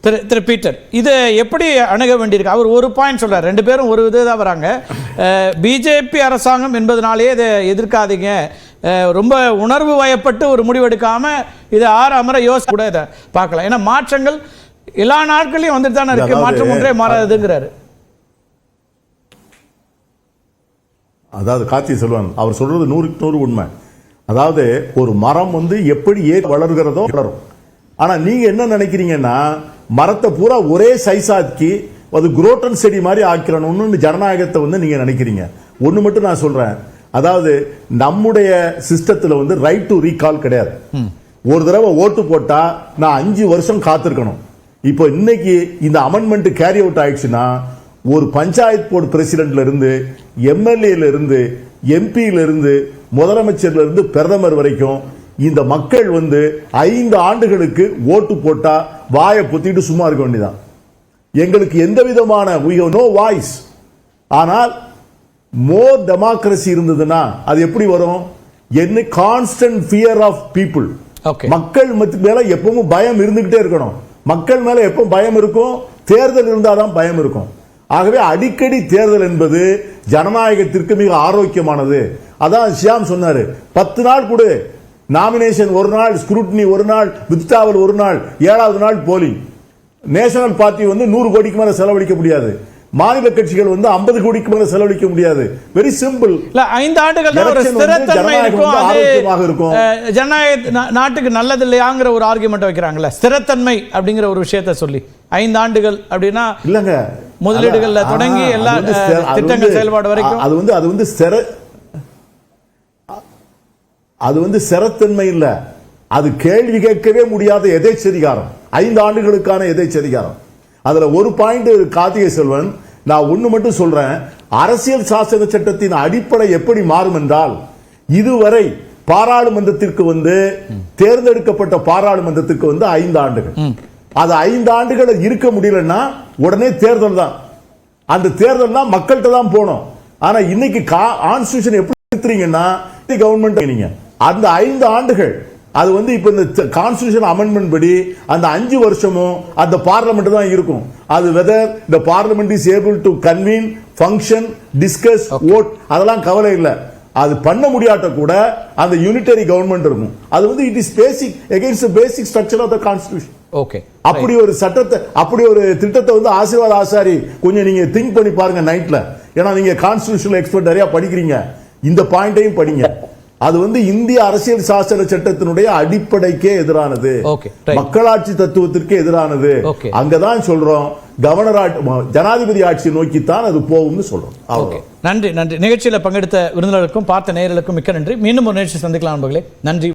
திரு Peter, இதை எப்படி அணுக வேண்டியிருக்கு? அவர் ஒரு பாயிண்ட் சொல்றார், ரெண்டு பேரும் ஒரு இதுதான் வராங்க. பிஜேபி அரசாங்கம் என்பதனாலே இதை எதிர்க்காதீங்க, ரொம்ப உணர்வு வயப்பட்டு ஒரு முடிவெடுக்காம இதை அமர யோசிக்க கூட இதை பார்க்கலாம். ஏன்னா மாற்றங்கள் எல்லா நாட்களையும் வந்துட்டு தானே இருக்கு, மாற்றம் ஒன்றே மாறாதுங்கிறாரு. அதாவது கார்த்தி செல்வன் அவர் சொல்றது 100% உண்மை. அதாவது ஒரு மரம் எப்படி வளர்கிறதோ வளரும். ஆனா நீங்க என்ன நினைக்கிறீங்கன்னா மரத்தை பூரா ஒரே சைஸாக்கி அது குரோட்டன் செடி மாதிரி ஆக்கிறணும்னு ஜனநாயகத்தை நீங்க நினைக்கிறீங்க. ஒண்ணு மட்டும் நான் சொல்றேன், அதாவது நம்முடைய சிஸ்டத்துல ரைட் டு ரீகால் கிடையாது. ஒரு தடவை ஓட்டு போட்டா நான் 5 வருஷம் காத்திருக்கணும். இப்போ இன்னைக்கு இந்த அமெண்ட்மெண்ட் கேரி அவுட் ஆயிடுச்சுன்னா ஒரு பஞ்சாயத்து போர்டு பிரசிடென்ட்ல இருந்து எம்எல்ஏல இருந்து எம்பியில இருந்து முதலமைச்சர்ல இருந்து பிரதமர் வரைக்கும் இந்த மக்கள் 5 ஆண்டுகளுக்கு ஓட்டு போட்டா வாயை பொத்திட்டு சும்மா இருக்க வேண்டியதான். எங்களுக்கு எந்த விதமான we have no voice. ஆனால் மோர் டெமோக்ரசி இருந்ததுன்னா அது எப்படி வரும்? என்ன கான்ஸ்டன்ட் ஃபியர் ஆஃப் பீப்புள். மக்கள் மேல எப்பவும் பயம் இருந்துகிட்டே இருக்கணும். மக்கள் மேல எப்பவும் பயம் இருக்கும், தேர்தல் இருந்தாதான் பயம் இருக்கும். ஆகவே அடிக்கடி தேர்தல் என்பது ஜனநாயகத்திற்கு மிக ஆரோக்கியமானது. அதான் ஷியாம் சொன்னாரு, 10 நாள் கொடு, நாமினேஷன் ஒரு நாள், ஸ்க்ரூட்டினி ஒரு நாள், வித்ட்ராவல் ஒரு நாள், 7வது நாள் போலிங். நேஷனல் பார்ட்டி 100 கோடிக்கு மேல செலவழிக்க முடியாது. மாநில கட்சிகள் 50 கோடிக்கு மேல செலவழிக்க முடியாது. Very simple. 5 ஆண்டுகள் இருக்கும். ஜனநாயக நாட்டுக்கு நல்லது இல்லையாங்கிற ஒரு ஆர்குமெண்ட் வைக்கிறாங்கல்ல, ஸ்திரத்தன்மை அப்படிங்கிற ஒரு விஷயத்தை சொல்லி 5 ஆண்டுகள் அப்படின்னா இல்லங்க, முதலீடுகள்ல தொடங்கி எல்லா திட்டங்கள் செயல்பாடு வரைக்கும் அது ஸ்திரத்தன்மை இல்ல, அது கேள்வி கேட்கவே முடியாத எதேச்சதிகாரம். 5 ஆண்டுகளுக்கான எதேச்சதிகாரம். அதுல ஒரு பாயிண்ட் கார்த்திகை செல்வன், நான் ஒண்ணு மட்டும் சொல்றேன், அரசியல் சாசன சட்டத்தின் அடிப்படை எப்படி மாறும் என்றால், இதுவரை பாராளுமன்றத்திற்கு தேர்ந்தெடுக்கப்பட்ட பாராளுமன்றத்திற்கு 5 ஆண்டுகள், அது 5 ஆண்டுகள் இருக்க முடியலன்னா உடனே தேர்தல் தான். அந்த தேர்தல் தான் மக்கள்கிட்ட தான் போனோம். ஆனா இன்னைக்கு கான்ஸ்டிடியூஷன் எப்படி எடுத்துறீங்கன்னா கவர்மெண்ட் நீங்க அந்த 5 ஆண்டுகள் அது இப்ப இந்த கான்ஸ்டிடியூஷன் அமெண்ட்மெண்ட் படி அந்த 5 வருஷமும் அந்த பார்லிமெண்ட் தான் இருக்கும். அது weather the parliament is able to convene, function, discuss, vote அதெல்லாம் கவலை இல்லை. அது பண்ண முடியாட்ட கூட அந்த யூனிட்டரி கவர்மெண்ட் இருக்கும். அது it is basic against the basic structure of the constitution. Okay, அப்படி ஒரு சட்டத்தை, அப்படி ஒரு திட்டத்தை ஆசீர்வாத் ஆசாரி கொஞ்சம் நீங்க திங்க் பண்ணி பாருங்க நைட்ல. ஏன்னா நீங்க கான்ஸ்டிடியூஷனல் எக்ஸ்பர்ட் நிறைய படிக்கிறீங்க, இந்த பாயிண்டையும் படிங்க. அது இந்திய அரசியல் சாசன சட்டத்தினுடைய அடிப்படைக்கே எதிரானது, மக்களாட்சி தத்துவத்திற்கு எதிரானது. அங்கதான் சொல்றோம் ஜனாதிபதி ஆட்சி நோக்கித்தான் அது போகும்னு சொல்றோம். நன்றி. நிகழ்ச்சியில் பங்கெடுத்த விருந்தினருக்கும் பார்த்த நேயர்களுக்கும் மிக்க நன்றி. மீண்டும் ஒரு நிகழ்ச்சி சந்திக்கலாம் நண்பர்களே. நன்றி.